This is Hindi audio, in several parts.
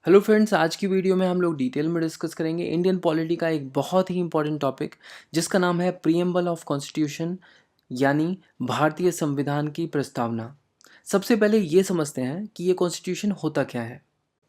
हेलो फ्रेंड्स, आज की वीडियो में हम लोग डिटेल में डिस्कस करेंगे इंडियन पॉलिटी का एक बहुत ही इंपॉर्टेंट टॉपिक जिसका नाम है प्रीएम्बल ऑफ कॉन्स्टिट्यूशन, यानी भारतीय संविधान की प्रस्तावना। सबसे पहले ये समझते हैं कि ये कॉन्स्टिट्यूशन होता क्या है।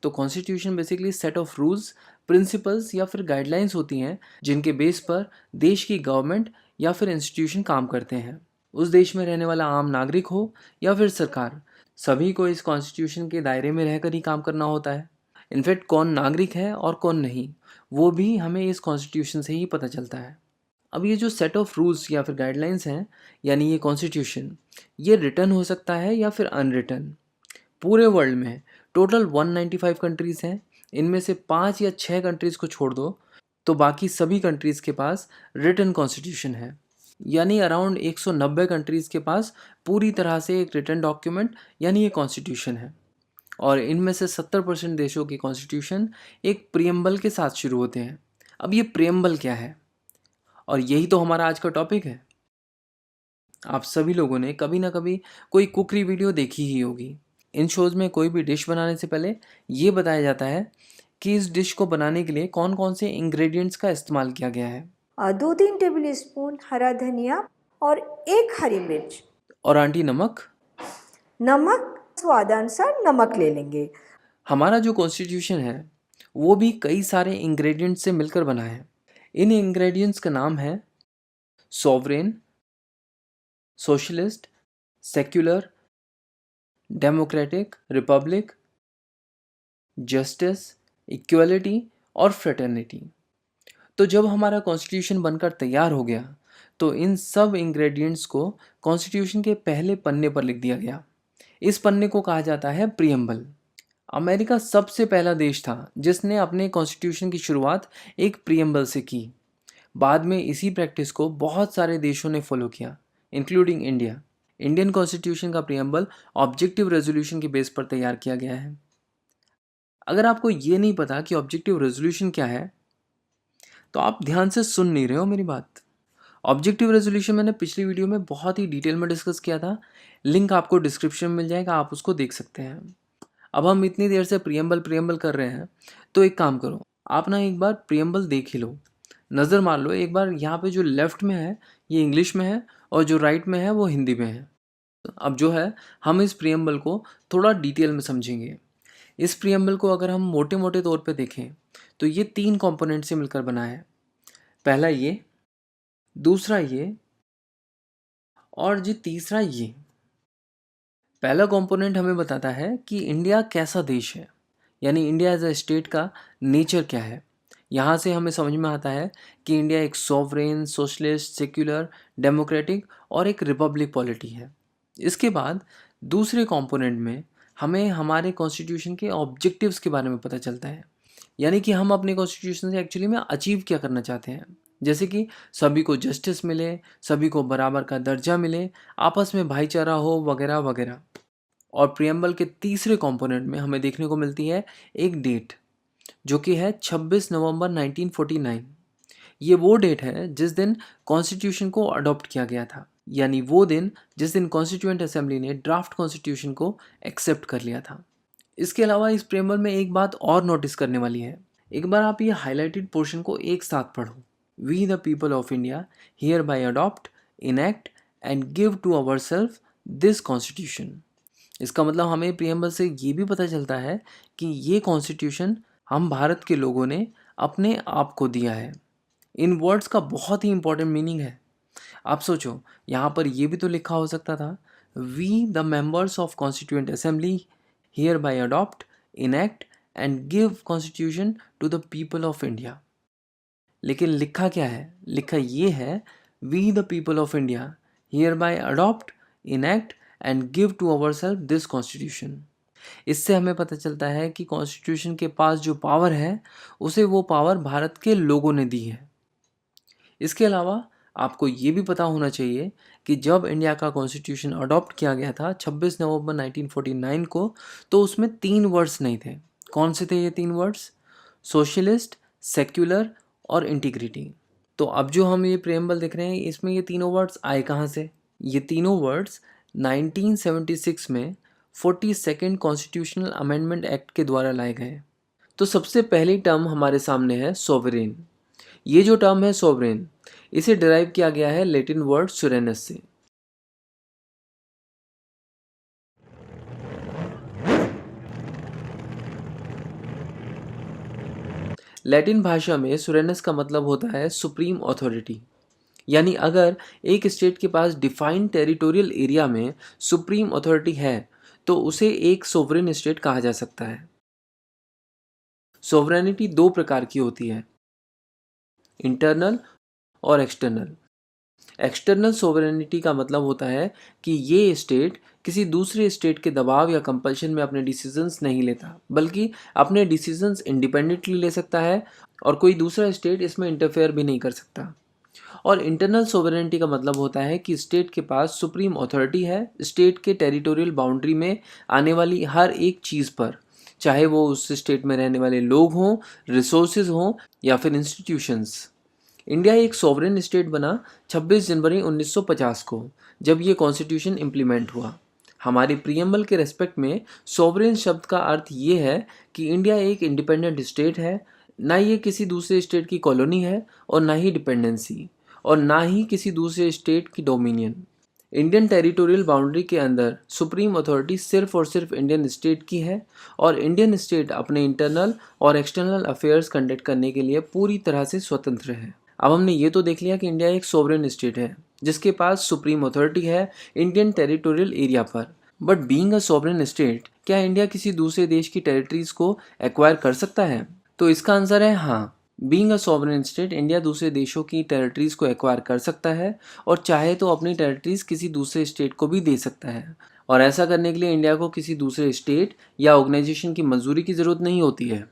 तो constitution basically set of rules, principles या फिर गाइडलाइंस होती हैं जिनके बेस पर देश की गवर्नमेंट या फिर इंस्टीट्यूशन काम करते हैं। उस देश में रहने वाला आम नागरिक हो या फिर सरकार, सभी को इस कॉन्स्टिट्यूशन के दायरे में रहकर ही काम करना होता है। इनफैक्ट कौन नागरिक है और कौन नहीं, वो भी हमें इस कॉन्स्टिट्यूशन से ही पता चलता है। अब ये जो सेट ऑफ रूल्स या फिर गाइडलाइंस हैं, यानी ये कॉन्स्टिट्यूशन, ये रिटन हो सकता है या फिर अनरिटन। पूरे वर्ल्ड में टोटल 195 कंट्रीज़ हैं। इनमें से 5 या 6 कंट्रीज़ को छोड़ दो तो बाकी सभी कंट्रीज़ के पास रिटन कॉन्स्टिट्यूशन है। यानी अराउंड 190 कंट्रीज़ के पास पूरी तरह से एक रिटन डॉक्यूमेंट यानी ये कॉन्स्टिट्यूशन है। और इनमें से 70% देशों के कॉन्स्टिट्यूशन एक प्रियम्बल के साथ शुरू होते हैं। अब ये प्रियम्बल क्या है, और यही तो हमारा आज का टॉपिक है। आप सभी लोगों ने कभी ना कभी कोई कुकरी वीडियो देखी ही होगी। इन शोज़ में कोई भी डिश बनाने से पहले ये बताया जाता है कि इस डिश को बनाने के लिए कौन कौन से इंग्रेडिएंट्स का इस्तेमाल किया गया है। 2-3 टेबल स्पून हरा धनिया और 1 हरी मिर्च। और आंटी, नमक? नमक स्वादानुसार नमक ले लेंगे। हमारा जो कॉन्स्टिट्यूशन है वो भी कई सारे इंग्रेडिएंट्स से मिलकर बना है। इन इंग्रेडिएंट्स का नाम है sovereign, socialist, secular, democratic, Republic, justice, equality और फ्रेटर्निटी। तो जब हमारा कॉन्स्टिट्यूशन बनकर तैयार हो गया तो इन सब इंग्रेडिएंट्स को कॉन्स्टिट्यूशन के पहले पन्ने पर लिख दिया गया। इस पन्ने को कहा जाता है प्रियम्बल। अमेरिका सबसे पहला देश था जिसने अपने कॉन्स्टिट्यूशन की शुरुआत एक प्रियम्बल से की। बाद में इसी प्रैक्टिस को बहुत सारे देशों ने फॉलो किया, इंक्लूडिंग इंडिया। इंडियन कॉन्स्टिट्यूशन का प्रियम्बल ऑब्जेक्टिव रेजोल्यूशन के बेस पर तैयार किया गया है। अगर आपको ये नहीं पता कि ऑब्जेक्टिव रेजोल्यूशन क्या है तो आप ध्यान से सुन नहीं रहे हो मेरी बात। ऑब्जेक्टिव रेजोल्यूशन मैंने पिछली वीडियो में बहुत ही डिटेल में डिस्कस किया था। लिंक आपको डिस्क्रिप्शन में मिल जाएगा, आप उसको देख सकते हैं। अब हम इतनी देर से प्रियम्बल प्रियम्बल कर रहे हैं, तो एक काम करो, आप ना एक बार प्रियम्बल देख ही लो, नज़र मार लो एक बार। यहाँ पे जो लेफ्ट में है ये इंग्लिश में है और जो राइट में है वो हिंदी में है। अब जो है हम इस प्रियम्बल को थोड़ा डिटेल में समझेंगे। इस प्रियम्बल को अगर हम मोटे मोटे तौर पे देखें तो ये 3 कंपोनेंट से मिलकर बना है। पहला ये, दूसरा ये, और जी तीसरा ये। पहला कंपोनेंट हमें बताता है कि इंडिया कैसा देश है, यानी इंडिया एज अ स्टेट का नेचर क्या है। यहाँ से हमें समझ में आता है कि इंडिया एक सॉवरेन, सोशलिस्ट, सेक्युलर, डेमोक्रेटिक और एक रिपब्लिक पॉलिटी है। इसके बाद दूसरे कंपोनेंट में हमें हमारे कॉन्स्टिट्यूशन के ऑब्जेक्टिव्स के बारे में पता चलता है, यानी कि हम अपने कॉन्स्टिट्यूशन से एक्चुअली में अचीव क्या करना चाहते हैं। जैसे कि सभी को जस्टिस मिले, सभी को बराबर का दर्जा मिले, आपस में भाईचारा हो, वगैरह वगैरह। और प्रियम्बल के तीसरे कंपोनेंट में हमें देखने को मिलती है एक डेट, जो कि है 26 नवंबर 1949। ये वो डेट है जिस दिन कॉन्स्टिट्यूशन को अडॉप्ट किया गया था, यानी वो दिन जिस दिन कॉन्स्टिट्यूएंट असेंबली ने ड्राफ्ट कॉन्स्टिट्यूशन को एक्सेप्ट कर लिया था। इसके अलावा इस प्रेमबल में एक बात और नोटिस करने वाली है। एक बार आप ये हाईलाइटेड पोर्शन को एक साथ पढ़ो। We the people of India hereby adopt, enact and give to our self this constitution. इसका मतलब हमें प्रियम्बल से ये भी पता चलता है कि ये कॉन्स्टिट्यूशन हम भारत के लोगों ने अपने आप को दिया है। इन वर्ड्स का बहुत ही इंपॉर्टेंट मीनिंग है। आप सोचो, यहाँ पर ये भी तो लिखा हो सकता था, we the members of constituent assembly hereby adopt, enact and give constitution to the people of India. लेकिन लिखा क्या है? लिखा ये है, we the people of India hereby adopt, enact and give to our self this constitution. इससे हमें पता चलता है कि कॉन्स्टिट्यूशन के पास जो पावर है उसे वो पावर भारत के लोगों ने दी है। इसके अलावा आपको ये भी पता होना चाहिए कि जब इंडिया का कॉन्स्टिट्यूशन अडॉप्ट किया गया था 26 नवंबर 1949 को, तो उसमें 3 वर्ड्स नहीं थे। कौन से थे ये 3 वर्ड्स? सोशलिस्ट, सेक्युलर और इंटीग्रिटी। तो अब जो हम ये प्रेम्बल देख रहे हैं इसमें ये तीनों वर्ड्स आए कहाँ से? ये तीनों वर्ड्स 1976 में 42nd कॉन्स्टिट्यूशनल अमेंडमेंट एक्ट के द्वारा लाए गए। तो सबसे पहली टर्म हमारे सामने है सोवरेन। ये जो टर्म है सोवरेन, इसे डिराइव किया गया है लैटिन वर्ड सुरेनस से। लैटिन भाषा में सुरेनस का मतलब होता है सुप्रीम अथॉरिटी। यानी अगर एक स्टेट के पास डिफाइंड टेरिटोरियल एरिया में सुप्रीम अथॉरिटी है तो उसे एक सोवरेन स्टेट कहा जा सकता है। सोवरेनिटी दो प्रकार की होती है, इंटरनल और एक्सटर्नल। एक्सटर्नल सोवरेनिटी का मतलब होता है कि ये स्टेट किसी दूसरे स्टेट के दबाव या कंपल्शन में अपने डिसीजंस नहीं लेता, बल्कि अपने डिसीजंस इंडिपेंडेंटली ले सकता है और कोई दूसरा स्टेट इसमें इंटरफेयर भी नहीं कर सकता। और इंटरनल सोवरेनिटी का मतलब होता है कि स्टेट के पास सुप्रीम अथॉरिटी है स्टेट के टेरिटोरियल बाउंड्री में आने वाली हर एक चीज़ पर, चाहे वो उस स्टेट में रहने वाले लोग हों, रिसोर्सेज हों या फिर इंस्टीट्यूशंस। इंडिया एक सॉवरेन स्टेट बना 26 जनवरी 1950 को, जब ये कॉन्स्टिट्यूशन इम्प्लीमेंट हुआ। हमारे प्रियम्बल के रेस्पेक्ट में सॉवरेन शब्द का अर्थ ये है कि इंडिया एक इंडिपेंडेंट स्टेट है, ना ये किसी दूसरे स्टेट की कॉलोनी है और ना ही डिपेंडेंसी, और ना ही किसी दूसरे स्टेट की डोमिनियन। इंडियन टेरिटोरियल बाउंड्री के अंदर सुप्रीम अथॉरिटी सिर्फ और सिर्फ इंडियन स्टेट की है और इंडियन स्टेट अपने इंटरनल और एक्सटर्नल अफेयर्स कंडक्ट करने के लिए पूरी तरह से स्वतंत्र है। अब हमने ये तो देख लिया कि इंडिया एक सोवरेन स्टेट है जिसके पास सुप्रीम अथॉरिटी है इंडियन टेरिटोरियल एरिया पर। But being a sovereign state, क्या इंडिया किसी दूसरे देश की टेरिटरीज को एक्वायर कर सकता है? तो इसका आंसर है हाँ। Being a sovereign state, India दूसरे देशों की टेरिटरीज को एक्वायर कर सकता है और चाहे तो अपनी टेरिटरीज किसी दूसरे स्टेट को भी दे सकता है। और ऐसा करने के लिए इंडिया को किसी दूसरे स्टेट या ऑर्गेनाइजेशन की मंजूरी की ज़रूरत नहीं होती है।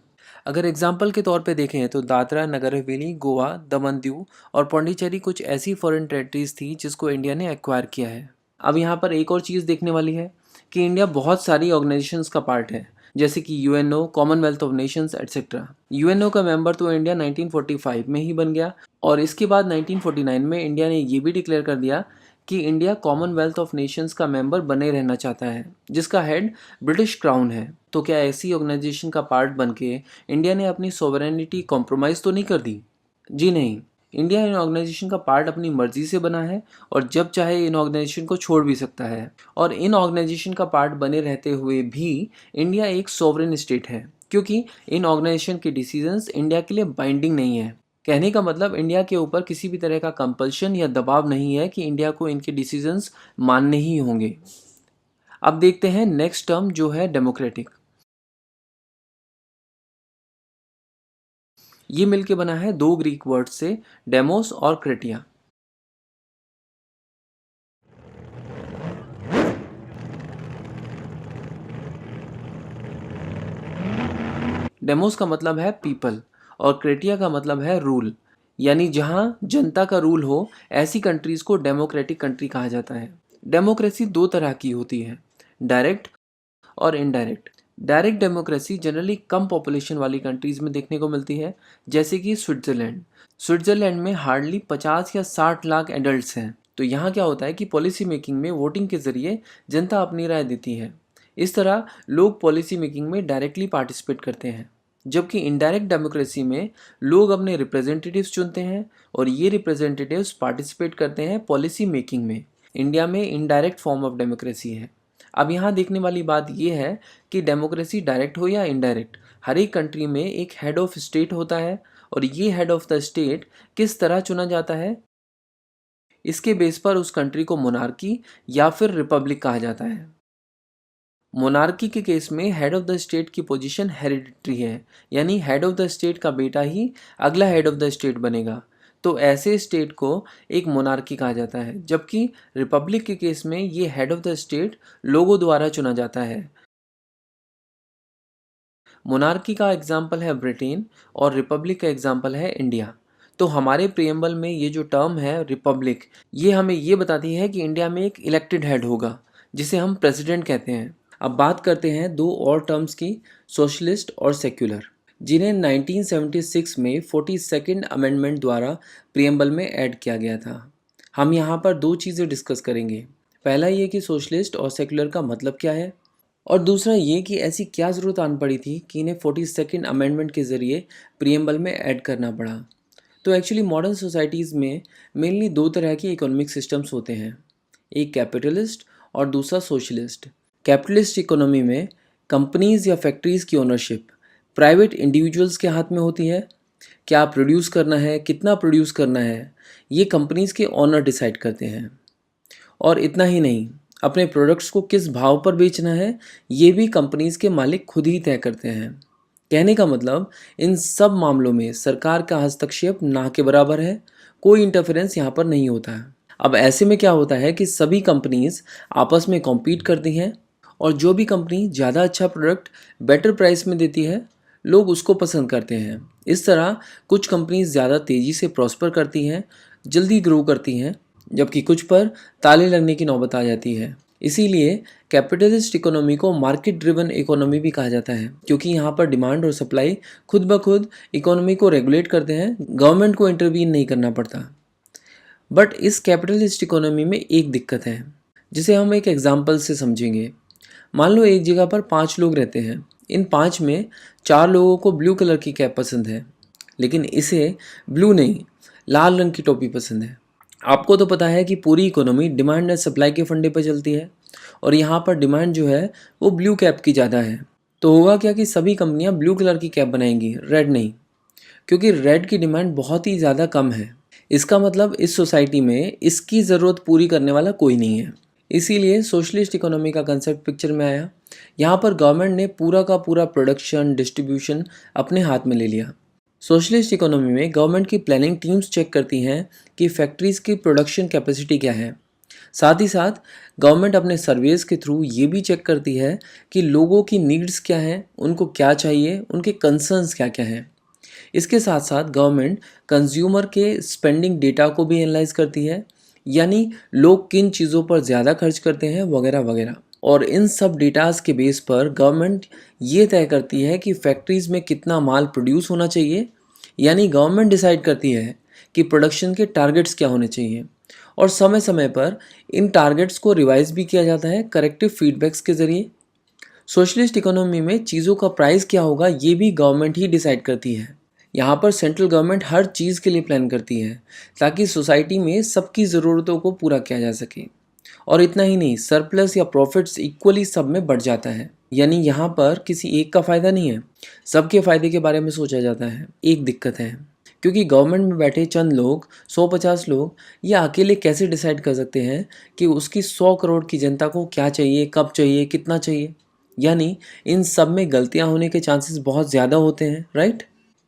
अगर एग्जाम्पल के तौर पे देखें तो दादरा नगर हवेली, गोवा, दमन दीव और पौंडीचेरी कुछ ऐसी फॉरेन टेरिटरीज थी जिसको इंडिया ने एक्वायर किया है। अब यहाँ पर एक और चीज़ देखने वाली है कि इंडिया बहुत सारी ऑर्गेनाइजेशंस का पार्ट है, जैसे कि UNO, Commonwealth of Nations etcetera. UNO का मेंबर तो इंडिया 1945 में ही बन गया और इसके बाद 1949 में इंडिया ने ये भी डिक्लेयर कर दिया कि इंडिया कॉमनवेल्थ ऑफ नेशंस का मेंबर बने रहना चाहता है, जिसका हेड ब्रिटिश क्राउन है। तो क्या ऐसी ऑर्गेनाइजेशन का पार्ट बन के इंडिया ने अपनी सोवरेनिटी कॉम्प्रोमाइज़ तो नहीं कर दी? जी नहीं। इंडिया इन ऑर्गेनाइजेशन का पार्ट अपनी मर्जी से बना है और जब चाहे इन ऑर्गेनाइजेशन को छोड़ भी सकता है। और इन ऑर्गेनाइजेशन का पार्ट बने रहते हुए भी इंडिया एक सॉवरेन स्टेट है, क्योंकि इन ऑर्गेनाइजेशन के डिसीजंस इंडिया के लिए बाइंडिंग नहीं है। कहने का मतलब इंडिया के ऊपर किसी भी तरह का कंपल्शन या दबाव नहीं है कि इंडिया को इनके डिसीजंस मानने ही होंगे। अब देखते हैं नेक्स्ट टर्म जो है डेमोक्रेटिक। ये मिलके बना है दो ग्रीक वर्ड से, डेमोस और क्रेटिया। डेमोस का मतलब है पीपल और क्रेटिया का मतलब है रूल। यानी जहां जनता का रूल हो, ऐसी कंट्रीज को डेमोक्रेटिक कंट्री कहा जाता है। डेमोक्रेसी दो तरह की होती है, डायरेक्ट और इनडायरेक्ट। डायरेक्ट डेमोक्रेसी जनरली कम पॉपुलेशन वाली कंट्रीज में देखने को मिलती है, जैसे कि स्विट्जरलैंड। स्विट्जरलैंड में हार्डली 50 या 60 लाख एडल्ट्स हैं। तो यहाँ क्या होता है कि पॉलिसी मेकिंग में वोटिंग के जरिए जनता अपनी राय देती है। इस तरह लोग पॉलिसी मेकिंग में डायरेक्टली पार्टिसिपेट करते हैं। जबकि इनडायरेक्ट डेमोक्रेसी में लोग अपने रिप्रेजेंटेटिव्स चुनते हैं और ये रिप्रेजेंटेटिव्स पार्टिसिपेट करते हैं पॉलिसी मेकिंग में। इंडिया में इनडायरेक्ट फॉर्म ऑफ डेमोक्रेसी है। अब यहाँ देखने वाली बात यह है कि डेमोक्रेसी डायरेक्ट हो या इनडायरेक्ट, हर एक कंट्री में एक हेड ऑफ स्टेट होता है और ये हेड ऑफ द स्टेट किस तरह चुना जाता है, इसके बेस पर उस कंट्री को मोनार्की या फिर रिपब्लिक कहा जाता है। मोनार्की के केस में हेड ऑफ द स्टेट की पोजीशन हेरिडिटरी है, यानी हेड ऑफ द स्टेट का बेटा ही अगला हेड ऑफ द स्टेट बनेगा। तो ऐसे स्टेट को एक मोनार्की कहा जाता है। जबकि रिपब्लिक के केस में ये हेड ऑफ द स्टेट लोगों द्वारा चुना जाता है। मोनार्की का एग्जाम्पल है ब्रिटेन और रिपब्लिक का एग्जाम्पल है इंडिया। तो हमारे प्रियम्बल में ये जो टर्म है रिपब्लिक, ये हमें ये बताती है कि इंडिया में एक इलेक्टेड हेड होगा जिसे हम प्रेसिडेंट कहते हैं। अब बात करते हैं दो और टर्म्स की, सोशलिस्ट और सेक्युलर, जिन्हें 1976 में 42nd अमेंडमेंट द्वारा प्रियम्बल में ऐड किया गया था। हम यहाँ पर दो चीज़ें डिस्कस करेंगे। पहला ये कि सोशलिस्ट और सेक्युलर का मतलब क्या है, और दूसरा ये कि ऐसी क्या ज़रूरत आन पड़ी थी कि इन्हें 42nd अमेंडमेंट के ज़रिए प्रीएम्बल में ऐड करना पड़ा। तो एक्चुअली मॉडर्न सोसाइटीज़ में मेनली दो तरह के इकोनॉमिक सिस्टम्स होते हैं, एक कैपिटलिस्ट और दूसरा सोशलिस्ट। कैपिटलिस्ट इकोनॉमी में कंपनीज या फैक्ट्रीज़ की ओनरशिप प्राइवेट इंडिविजुअल्स के हाथ में होती है। क्या प्रोड्यूस करना है, कितना प्रोड्यूस करना है, ये कंपनीज के ओनर डिसाइड करते हैं। और इतना ही नहीं, अपने प्रोडक्ट्स को किस भाव पर बेचना है ये भी कंपनीज के मालिक खुद ही तय करते हैं। कहने का मतलब इन सब मामलों में सरकार का हस्तक्षेप ना के बराबर है, कोई इंटरफेरेंस यहाँ पर नहीं होता है। अब ऐसे में क्या होता है कि सभी कंपनीज आपस में कॉम्पीट करती हैं और जो भी कंपनी ज़्यादा अच्छा प्रोडक्ट बेटर प्राइस में देती है लोग उसको पसंद करते हैं। इस तरह कुछ कंपनीज ज़्यादा तेज़ी से प्रॉस्पर करती हैं, जल्दी ग्रो करती हैं, जबकि कुछ पर ताले लगने की नौबत आ जाती है। इसीलिए कैपिटलिस्ट इकोनॉमी को मार्केट ड्रिवन इकोनॉमी भी कहा जाता है, क्योंकि यहाँ पर डिमांड और सप्लाई खुद ब खुद इकोनॉमी को रेगुलेट करते हैं, गवर्नमेंट को इंटरवीन नहीं करना पड़ता। बट इस कैपिटलिस्ट इकोनॉमी में एक दिक्कत है, जिसे हम एक एग्जाम्पल से समझेंगे। मान लो एक जगह पर 5 लोग रहते हैं। इन 5 में 4 लोगों को ब्लू कलर की कैप पसंद है, लेकिन इसे ब्लू नहीं, लाल रंग की टोपी पसंद है। आपको तो पता है कि पूरी इकोनॉमी डिमांड एंड सप्लाई के फंडे पर चलती है और यहाँ पर डिमांड जो है वो ब्लू कैप की ज़्यादा है। तो होगा क्या कि सभी कंपनियाँ ब्लू कलर की कैप बनाएंगी, रेड नहीं, क्योंकि रेड की डिमांड बहुत ही ज़्यादा कम है। इसका मतलब इस सोसाइटी में इसकी ज़रूरत पूरी करने वाला कोई नहीं है। इसीलिए सोशलिस्ट इकोनॉमी का कंसेप्ट पिक्चर में आया। यहाँ पर गवर्नमेंट ने पूरा का पूरा प्रोडक्शन डिस्ट्रीब्यूशन अपने हाथ में ले लिया। सोशलिस्ट इकोनॉमी में गवर्नमेंट की प्लानिंग टीम्स चेक करती हैं कि फैक्ट्रीज़ की प्रोडक्शन कैपेसिटी क्या है। साथ ही साथ गवर्नमेंट अपने सर्वेस के थ्रू ये भी चेक करती है कि लोगों की नीड्स क्या हैं, उनको क्या चाहिए, उनके कंसर्न्स क्या क्या हैं। इसके साथ साथ गवर्नमेंट कंज्यूमर के स्पेंडिंग डेटा को भी एनालाइज करती है, यानी लोग किन चीज़ों पर ज़्यादा खर्च करते हैं वगैरह वगैरह। और इन सब डेटाज के बेस पर गवर्नमेंट ये तय करती है कि फैक्ट्रीज़ में कितना माल प्रोड्यूस होना चाहिए, यानी गवर्नमेंट डिसाइड करती है कि प्रोडक्शन के टारगेट्स क्या होने चाहिए। और समय समय पर इन टारगेट्स को रिवाइज भी किया जाता है करेक्टिव फीडबैक्स के ज़रिए। सोशलिस्ट इकोनॉमी में चीज़ों का प्राइस क्या होगा ये भी गवर्नमेंट ही डिसाइड करती है। यहाँ पर सेंट्रल गवर्नमेंट हर चीज़ के लिए प्लान करती है ताकि सोसाइटी में सबकी ज़रूरतों को पूरा किया जा सके। और इतना ही नहीं, सरप्लस या प्रॉफिट्स इक्वली सब में बढ़ जाता है, यानी यहाँ पर किसी एक का फ़ायदा नहीं है, सबके फ़ायदे के बारे में सोचा जाता है। एक दिक्कत है, क्योंकि गवर्नमेंट में बैठे चंद लोग, 150 लोग, ये अकेले कैसे डिसाइड कर सकते हैं कि उसकी 100 करोड़ की जनता को क्या चाहिए, कब चाहिए, कितना चाहिए। यानी इन सब में गलतियाँ होने के चांसेस बहुत ज़्यादा होते हैं, राइट।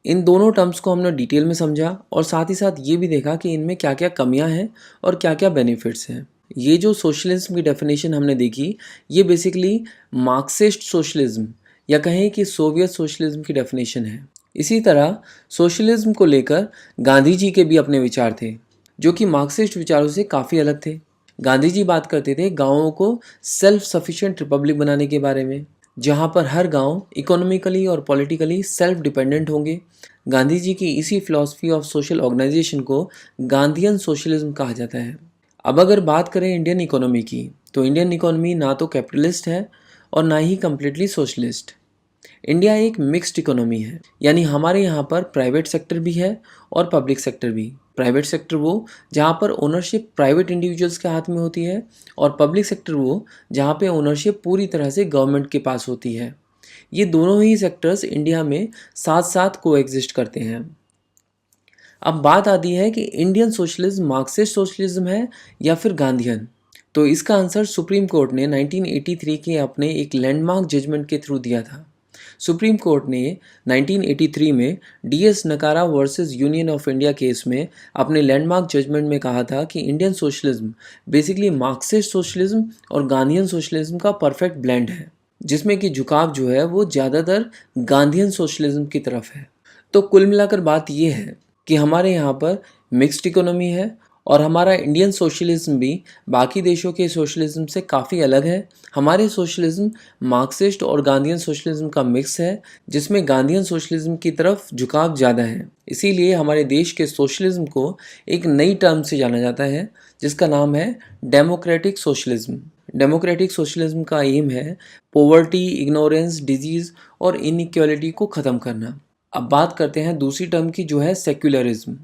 इन दोनों टर्म्स को हमने डिटेल में समझा और साथ ही साथ ये भी देखा कि इनमें क्या क्या कमियां हैं और क्या क्या बेनिफिट्स हैं। ये जो सोशलिज्म की डेफिनेशन हमने देखी, ये बेसिकली मार्क्सिस्ट सोशलिज्म या कहें कि सोवियत सोशलिज्म की डेफिनेशन है। इसी तरह सोशलिज्म को लेकर गांधी जी के भी अपने विचार थे, जो कि मार्क्सिस्ट विचारों से काफ़ी अलग थे। गांधी जी बात करते थे गाँवों को सेल्फ सफिशिएंट रिपब्लिक बनाने के बारे में, जहाँ पर हर गांव इकोनॉमिकली और पॉलिटिकली सेल्फ डिपेंडेंट होंगे। गांधी जी की इसी फिलॉसफी ऑफ सोशल ऑर्गेनाइजेशन को गांधीयन सोशलिज्म कहा जाता है। अब अगर बात करें इंडियन इकोनॉमी की, तो इंडियन इकोनॉमी ना तो कैपिटलिस्ट है और ना ही कम्प्लीटली सोशलिस्ट। इंडिया एक मिक्स्ड इकोनॉमी है, यानी हमारे यहाँ पर प्राइवेट सेक्टर भी है और पब्लिक सेक्टर भी। प्राइवेट सेक्टर वो जहाँ पर ओनरशिप प्राइवेट इंडिविजुअल्स के हाथ में होती है और पब्लिक सेक्टर वो जहाँ पे ओनरशिप पूरी तरह से गवर्नमेंट के पास होती है। ये दोनों ही सेक्टर्स इंडिया में साथ साथ कोएग्जिस्ट करते हैं। अब बात आती है कि इंडियन सोशलिज्म मार्क्सिस्ट सोशलिज्म है या फिर गांधीयन। तो इसका आंसर सुप्रीम कोर्ट ने 1983 के अपने एक लैंडमार्क जजमेंट के थ्रू दिया था। सुप्रीम कोर्ट ने 1983 में डीएस नकारा versus union of India case में अपने लैंडमार्क जजमेंट में कहा था कि Indian socialism basically Marxist socialism और गांधीयन सोशलिज्म का परफेक्ट ब्लेंड है, जिसमें कि झुकाव जो है वो ज़्यादातर गांधीयन सोशलिज्म की तरफ है। तो कुल मिलाकर बात यह है कि हमारे यहाँ पर मिक्स्ड इकोनॉमी है और हमारा इंडियन सोशलिज्म भी बाकी देशों के सोशलिज्म से काफ़ी अलग है। हमारे सोशलिज्म मार्क्सिस्ट और गांधीयन सोशलिज्म का मिक्स है, जिसमें गांधीयन सोशलिज्म की तरफ झुकाव ज़्यादा है। इसीलिए हमारे देश के सोशलिज्म को एक नई टर्म से जाना जाता है, जिसका नाम है डेमोक्रेटिक सोशलिज्म। डेमोक्रेटिक सोशलिज्म का एम है पॉवर्टी, इग्नोरेंस, डिजीज और इनइक्वालिटी को ख़त्म करना। अब बात करते हैं दूसरी टर्म की, जो है सेक्युलरिज्म।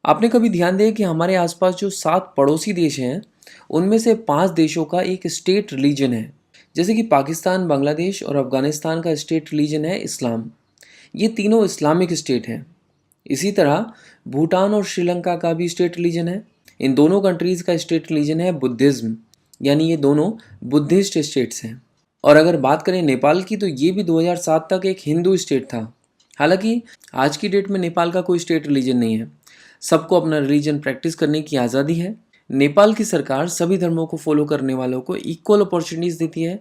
आपने कभी ध्यान दिया कि हमारे आसपास जो 7 पड़ोसी देश हैं, उनमें से 5 देशों का एक स्टेट रिलीजन है। जैसे कि पाकिस्तान, बांग्लादेश और अफगानिस्तान का स्टेट रिलीजन है इस्लाम। ये तीनों इस्लामिक स्टेट हैं। इसी तरह भूटान और श्रीलंका का भी स्टेट रिलीजन है। इन दोनों कंट्रीज़ का स्टेट रिलीजन है बुद्धिज़्म, यानी ये दोनों बुद्धिस्ट स्टेट्स हैं। और अगर बात करें नेपाल की, तो ये भी 2007 तक एक हिंदू स्टेट था। हालांकि आज की डेट में नेपाल का कोई स्टेट रिलीजन नहीं है। सबको अपना रिलीजन प्रैक्टिस करने की आज़ादी है। नेपाल की सरकार सभी धर्मों को फॉलो करने वालों को इक्वल अपॉर्चुनिटीज़ देती है।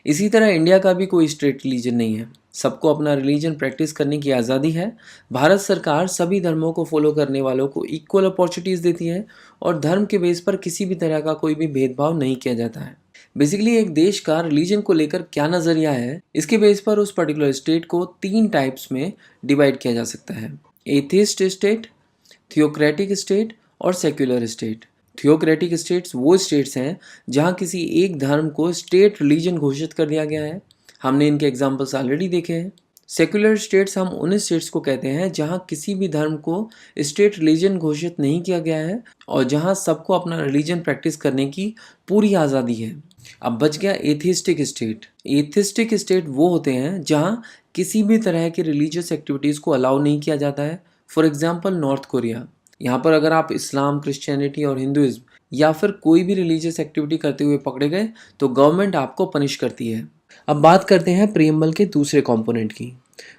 इसी तरह इंडिया का भी कोई स्टेट रिलीजन नहीं है। सबको अपना रिलीजन प्रैक्टिस करने की आज़ादी है। भारत सरकार सभी धर्मों को फॉलो करने वालों को इक्वल अपॉर्चुनिटीज़ देती है और धर्म के बेस पर किसी भी तरह का कोई भी भेदभाव नहीं किया जाता है। बेसिकली एक देश का रिलीजन को लेकर क्या नज़रिया है, इसके बेस पर उस पर्टिकुलर स्टेट को 3 टाइप्स में डिवाइड किया जा सकता है: एथिस्ट स्टेट, थियोक्रेटिक स्टेट और सेक्युलर स्टेट। थियोक्रेटिक स्टेट्स वो स्टेट्स हैं जहाँ किसी एक धर्म को स्टेट रिलीजन घोषित कर दिया गया है। हमने इनके एग्जाम्पल्स ऑलरेडी देखे हैं। सेक्युलर स्टेट्स हम उन स्टेट्स को कहते हैं जहाँ किसी भी धर्म को स्टेट रिलीजन घोषित नहीं किया गया है और जहाँ सबको अपना रिलीजन प्रैक्टिस करने की पूरी आज़ादी है। अब बच गया एथिस्टिक स्टेट। एथिस्टिक स्टेट वो होते हैं जहाँ किसी भी तरह की रिलीजियस एक्टिविटीज़ को अलाउ नहीं किया जाता है। For example north Korea. यहाँ पर अगर आप इस्लाम, क्रिश्चियनिटी और हिंदुइज्म या फिर कोई भी रिलीजियस एक्टिविटी करते हुए पकड़े गए तो गवर्नमेंट आपको पनिश करती है। अब बात करते हैं प्रीएम्बल के दूसरे कंपोनेंट की,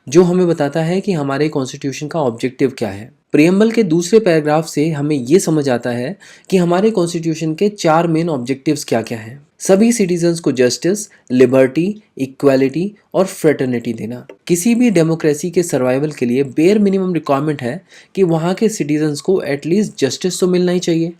जो हमें बताता है कि हमारे कॉन्स्टिट्यूशन का ऑब्जेक्टिव क्या है। प्रीएम्बल के दूसरे पैराग्राफ से हमें ये समझ आता है कि हमारे कॉन्स्टिट्यूशन के 4 मेन ऑब्जेक्टिव्स क्या क्या हैं। सभी सिटीजन्स को जस्टिस, लिबर्टी, इक्वालिटी और फ्रेटर्निटी देना। किसी भी डेमोक्रेसी के सर्वाइवल के लिए बेयर मिनिमम रिक्वायरमेंट है कि वहाँ के सिटीजन्स को एटलीस्ट जस्टिस तो मिलना ही चाहिए।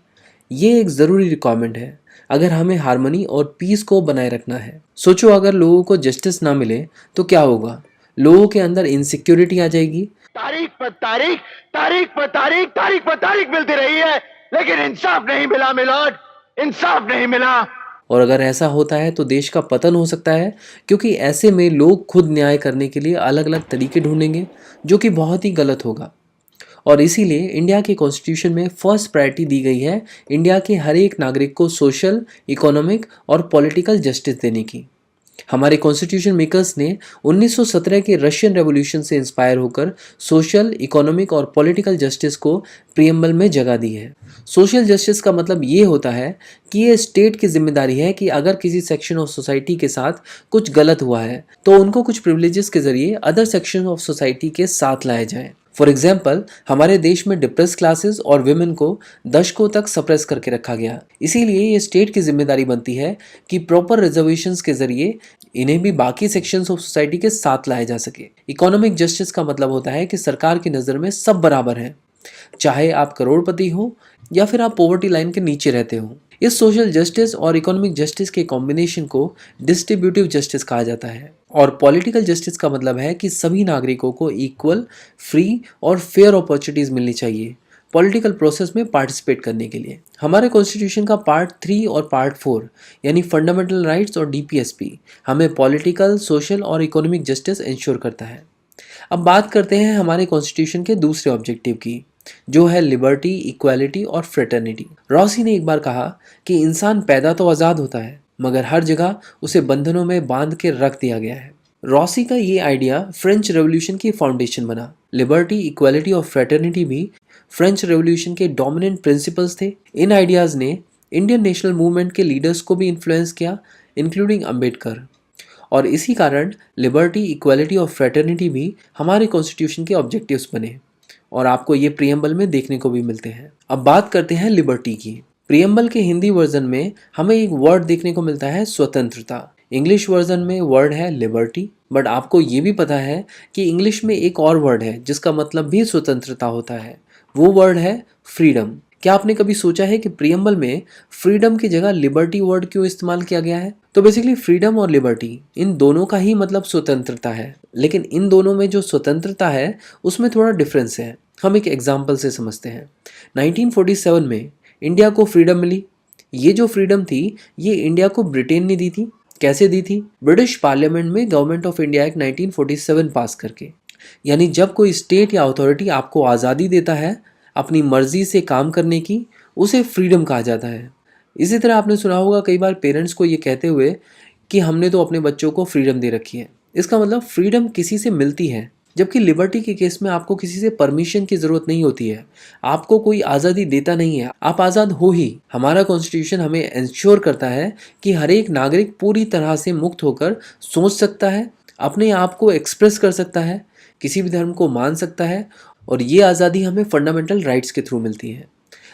ये एक ज़रूरी रिक्वायरमेंट है अगर हमें हार्मनी और पीस को बनाए रखना है। सोचो अगर लोगों को जस्टिस ना मिले तो क्या होगा? लोगों के अंदर इनसिक्योरिटी आ जाएगी। तारीख पर तारीख, तारीख पर तारीख, तारीख पर तारीख मिलती रही है, लेकिन इंसाफ नहीं मिला मिलोड, इंसाफ नहीं मिला। और अगर ऐसा होता है तो देश का पतन हो सकता है, क्योंकि ऐसे में लोग खुद न्याय करने के लिए अलग अलग तरीके ढूंढेंगे, जो कि बहुत ही गलत होगा। और इसीलिए इंडिया के कॉन्स्टिट्यूशन में फर्स्ट प्रायोरिटी दी गई है इंडिया के हर एक नागरिक को सोशल, इकोनॉमिक और पॉलिटिकल जस्टिस देने की। हमारे कॉन्स्टिट्यूशन मेकर्स ने 1917 के रशियन रेवोल्यूशन से इंस्पायर होकर सोशल, इकोनॉमिक और पॉलिटिकल जस्टिस को प्रीएम्बल में जगह दी है। सोशल जस्टिस का मतलब ये होता है कि ये स्टेट की जिम्मेदारी है कि अगर किसी सेक्शन ऑफ सोसाइटी के साथ कुछ गलत हुआ है तो उनको कुछ प्रिविलेजेस के जरिए अदर सेक्शन ऑफ सोसाइटी के साथ लाया जाए। फॉर एग्जाम्पल, हमारे देश में डिप्रेस क्लासेस और विमेन को दशकों तक सप्रेस करके रखा गया। इसीलिए ये स्टेट की जिम्मेदारी बनती है कि प्रॉपर रिजर्वेशंस के जरिए इन्हें भी बाकी सेक्शंस ऑफ सोसाइटी के साथ लाया जा सके। इकोनॉमिक जस्टिस का मतलब होता है कि सरकार की नज़र में सब बराबर हैं, चाहे आप करोड़पति हो या फिर आप पॉवर्टी लाइन के नीचे रहते हो। इस सोशल जस्टिस और इकोनॉमिक जस्टिस के कॉम्बिनेशन को डिस्ट्रीब्यूटिव जस्टिस कहा जाता है। और पॉलिटिकल जस्टिस का मतलब है कि सभी नागरिकों को इक्वल, फ्री और फेयर अपॉर्चुनिटीज़ मिलनी चाहिए पॉलिटिकल प्रोसेस में पार्टिसिपेट करने के लिए। हमारे कॉन्स्टिट्यूशन का पार्ट 3 और पार्ट 4 यानी फंडामेंटल राइट्स और डीपीएसपी हमें पॉलिटिकल, सोशल और इकोनॉमिक जस्टिस इंश्योर करता है। अब बात करते हैं हमारे कॉन्स्टिट्यूशन के दूसरे ऑब्जेक्टिव की, जो है लिबर्टी, इक्वालिटी और फ्रेटर्निटी। रॉसी ने एक बार कहा कि इंसान पैदा तो आज़ाद होता है, मगर हर जगह उसे बंधनों में बांध के रख दिया गया है। रॉसी का ये आइडिया फ्रेंच रेवोल्यूशन की फाउंडेशन बना। लिबर्टी, इक्वालिटी और फ्रेटर्निटी भी फ्रेंच रेवोल्यूशन के डोमिनेंट प्रिंसिपल्स थे। इन आइडियाज़ ने इंडियन नेशनल मूवमेंट के लीडर्स को भी इन्फ्लुएंस किया, इंक्लूडिंग अम्बेडकर। और इसी कारण लिबर्टी, इक्वालिटी और फ्रेटर्निटी भी हमारे कॉन्स्टिट्यूशन के ऑब्जेक्टिव्स बने और आपको ये प्रीएम्बल में देखने को भी मिलते हैं। अब बात करते हैं लिबर्टी की। प्रीएम्बल के हिंदी वर्जन में हमें एक वर्ड देखने को मिलता है, स्वतंत्रता। इंग्लिश वर्जन में वर्ड है लिबर्टी, बट आपको ये भी पता है कि इंग्लिश में एक और वर्ड है जिसका मतलब भी स्वतंत्रता होता है। वो वर्ड है फ्रीडम। क्या आपने कभी सोचा है कि प्रीएम्बल में फ्रीडम की जगह लिबर्टी वर्ड क्यों इस्तेमाल किया गया है? तो बेसिकली फ्रीडम और लिबर्टी इन दोनों का ही मतलब स्वतंत्रता है, लेकिन इन दोनों में जो स्वतंत्रता है उसमें थोड़ा डिफरेंस है। हम एक एग्जाम्पल से समझते हैं। 1947 में इंडिया को फ्रीडम मिली, ये जो फ्रीडम थी ये इंडिया को ब्रिटेन ने दी थी। कैसे दी थी? ब्रिटिश पार्लियामेंट में गवर्नमेंट ऑफ इंडिया एक्ट 1947 पास करके। यानी जब कोई स्टेट या अथॉरिटी आपको आज़ादी देता है अपनी मर्जी से काम करने की, उसे फ्रीडम कहा जाता है। इसी तरह आपने सुना होगा कई बार पेरेंट्स को ये कहते हुए कि हमने तो अपने बच्चों को फ्रीडम दे रखी है। इसका मतलब फ्रीडम किसी से मिलती है, जबकि लिबर्टी के केस में आपको किसी से परमिशन की ज़रूरत नहीं होती है। आपको कोई आज़ादी देता नहीं है, आप आज़ाद हो ही। हमारा कॉन्स्टिट्यूशन हमें इंश्योर करता है कि हर एक नागरिक पूरी तरह से मुक्त होकर सोच सकता है, अपने आप को एक्सप्रेस कर सकता है, किसी भी धर्म को मान सकता है, और ये आज़ादी हमें फंडामेंटल राइट्स के थ्रू मिलती है।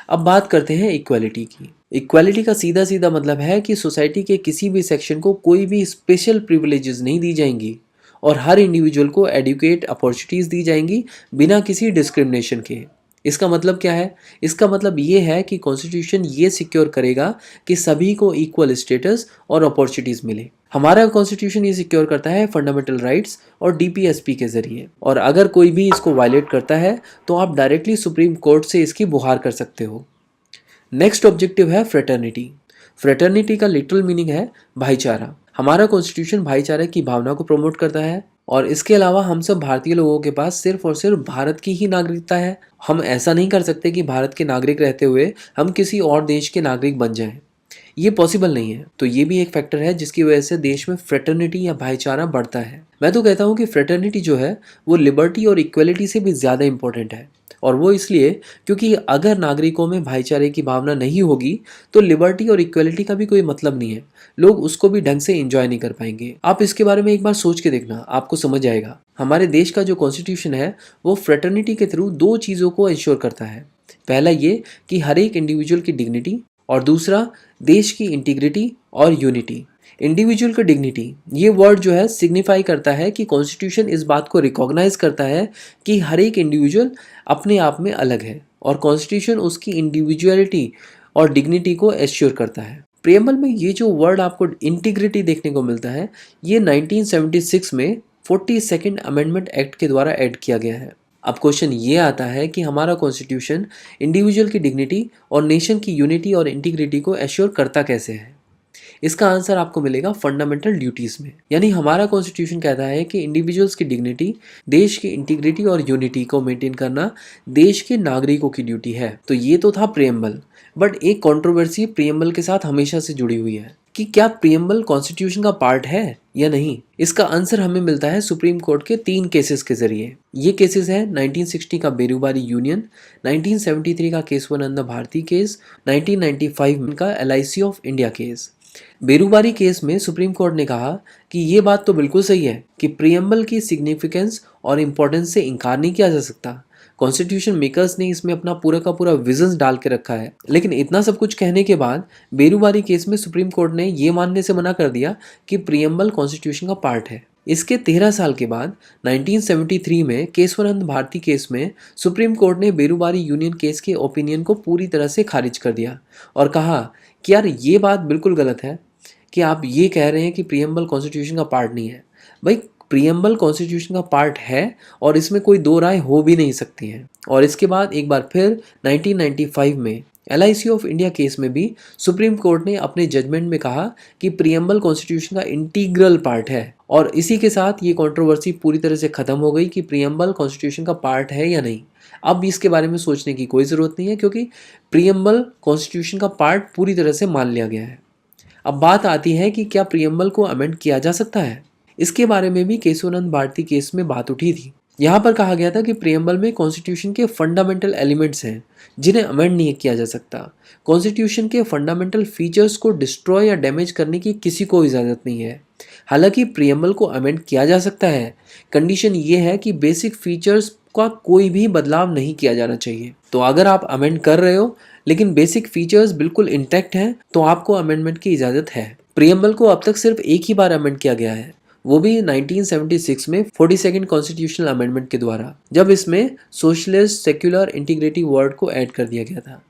अब बात करते हैं इक्वालिटी की। इक्वालिटी का सीधा सीधा मतलब है कि सोसाइटी के किसी भी सेक्शन को कोई भी स्पेशल प्रिविलेजेस नहीं दी जाएंगी और हर इंडिविजुअल को एडुकेट अपॉर्चुनिटीज़ दी जाएंगी बिना किसी डिस्क्रिमिनेशन के। इसका मतलब क्या है? इसका मतलब ये है कि कॉन्स्टिट्यूशन ये सिक्योर करेगा कि सभी को इक्वल स्टेटस और अपॉर्चुनिटीज़ मिले। हमारा कॉन्स्टिट्यूशन ये सिक्योर करता है फंडामेंटल राइट्स और डीपीएसपी के ज़रिए, और अगर कोई भी इसको वायलेट करता है तो आप डायरेक्टली सुप्रीम कोर्ट से इसकी गुहार कर सकते हो। नेक्स्ट ऑब्जेक्टिव है फ्रेटर्निटी। फ्रेटर्निटी का लिटरल मीनिंग है भाईचारा। हमारा कॉन्स्टिट्यूशन भाईचारे की भावना को प्रमोट करता है, और इसके अलावा हम सब भारतीय लोगों के पास सिर्फ और सिर्फ भारत की ही नागरिकता है। हम ऐसा नहीं कर सकते कि भारत के नागरिक रहते हुए हम किसी और देश के नागरिक बन जाएं। ये पॉसिबल नहीं है। तो ये भी एक फैक्टर है जिसकी वजह से देश में फ्रेटर्निटी या भाईचारा बढ़ता है। मैं तो कहता हूँ कि फ्रेटर्निटी जो है वो लिबर्टी और इक्वलिटी से भी ज़्यादा इंपॉर्टेंट है, और वो इसलिए क्योंकि अगर नागरिकों में भाईचारे की भावना नहीं होगी तो लिबर्टी और इक्वलिटी का भी कोई मतलब नहीं है। लोग उसको भी ढंग से एंजॉय नहीं कर पाएंगे। आप इसके बारे में एक बार सोच के देखना, आपको समझ आएगा। हमारे देश का जो कॉन्स्टिट्यूशन है वो फ्रेटर्निटी के थ्रू दो चीज़ों को इंश्योर करता है। पहला ये कि हर एक इंडिविजुअल की डिग्निटी, और दूसरा देश की इंटीग्रिटी और यूनिटी। इंडिविजुअल का डिग्निटी ये वर्ड जो है सिग्निफाई करता है कि कॉन्स्टिट्यूशन इस बात को रिकॉग्नाइज करता है कि हर एक इंडिविजुअल अपने आप में अलग है, और कॉन्स्टिट्यूशन उसकी इंडिविजुअलिटी और डिग्निटी को एश्योर करता है। प्रियम्बल में ये जो वर्ड आपको इंटीग्रिटी देखने को मिलता है ये 1976 में 42nd अमेंडमेंट एक्ट के द्वारा ऐड किया गया है। अब क्वेश्चन ये आता है कि हमारा कॉन्स्टिट्यूशन इंडिविजुअल की डिग्निटी और नेशन की यूनिटी और इंटीग्रिटी को एश्योर करता कैसे है? इसका आंसर आपको मिलेगा फंडामेंटल ड्यूटीज में। यानी हमारा कॉन्स्टिट्यूशन कहता है कि इंडिविजुअल्स की डिग्निटी, देश की इंटीग्रिटी और यूनिटी को मेंटेन करना देश के नागरिकों की ड्यूटी है। तो ये तो था प्रियम्बल, बट एक कंट्रोवर्सी प्रियम्बल के साथ हमेशा से जुड़ी हुई है कि क्या प्रियम्बल कॉन्स्टिट्यूशन का पार्ट है या नहीं। इसका आंसर हमें मिलता है सुप्रीम कोर्ट के 3 केसेस के जरिए। ये केसेस है 1960 का बेरूबारी यूनियन, 1973 का केशवानंद भारती केस, 1995 का LIC of India case. Berubari case में सुप्रीम कोर्ट ने कहा कि ये बात तो बिल्कुल सही है कि प्रियम्बल की सिग्निफिकेंस और इम्पोर्टेंस से इनकार नहीं किया जा सकता। कॉन्स्टिट्यूशन मेकर्स ने इसमें अपना पूरा का पूरा विजन डाल के रखा है। लेकिन इतना सब कुछ कहने के बाद बेरूबारी केस में सुप्रीम कोर्ट ने ये मानने से मना कर दिया कि प्रियम्बल कॉन्स्टिट्यूशन का पार्ट है। इसके 13 साल के बाद 1973 में केशवानंद भारती केस में सुप्रीम कोर्ट ने बेरूबारी यूनियन केस के ओपिनियन को पूरी तरह से खारिज कर दिया और कहा कि यार ये बात बिल्कुल गलत है कि आप ये कह रहे हैं कि प्रियम्बल कॉन्स्टिट्यूशन का पार्ट नहीं है। भाई प्रियम्बल कॉन्स्टिट्यूशन का पार्ट है और इसमें कोई दो राय हो भी नहीं सकती है। और इसके बाद एक बार फिर 1995 में LIC ऑफ इंडिया केस में भी सुप्रीम कोर्ट ने अपने जजमेंट में कहा कि प्रियम्बल कॉन्स्टिट्यूशन का इंटीग्रल पार्ट है, और इसी के साथ ये कंट्रोवर्सी पूरी तरह से खत्म हो गई कि प्रियम्बल कॉन्स्टिट्यूशन का पार्ट है या नहीं। अब इसके बारे में सोचने की कोई ज़रूरत नहीं है क्योंकि प्रियम्बल कॉन्स्टिट्यूशन का पार्ट पूरी तरह से मान लिया गया है। अब बात आती है कि क्या प्रियम्बल को अमेंड किया जा सकता है। इसके बारे में भी केशवानंद भारती केस में बात उठी थी। यहाँ पर कहा गया था कि प्रियम्बल में कॉन्स्टिट्यूशन के फंडामेंटल एलिमेंट्स हैं जिन्हें अमेंड नहीं किया जा सकता। कॉन्स्टिट्यूशन के फंडामेंटल फीचर्स को डिस्ट्रॉय या डैमेज करने की किसी को इजाज़त नहीं है। हालांकि प्रियम्बल को अमेंड किया जा सकता है, कंडीशन ये है कि बेसिक फीचर्स का कोई भी बदलाव नहीं किया जाना चाहिए। तो अगर आप अमेंड कर रहे हो लेकिन बेसिक फीचर्स बिल्कुल इंटैक्ट हैं तो आपको अमेंडमेंट की इजाज़त है। प्रियम्बल को अब तक सिर्फ एक ही बार अमेंड किया गया है, वो भी 1976 में 42nd कॉन्स्टिट्यूशनल अमेंडमेंट के द्वारा, जब इसमें सोशलिस्ट सेक्युलर इंटीग्रिटी वर्ड को ऐड कर दिया गया था।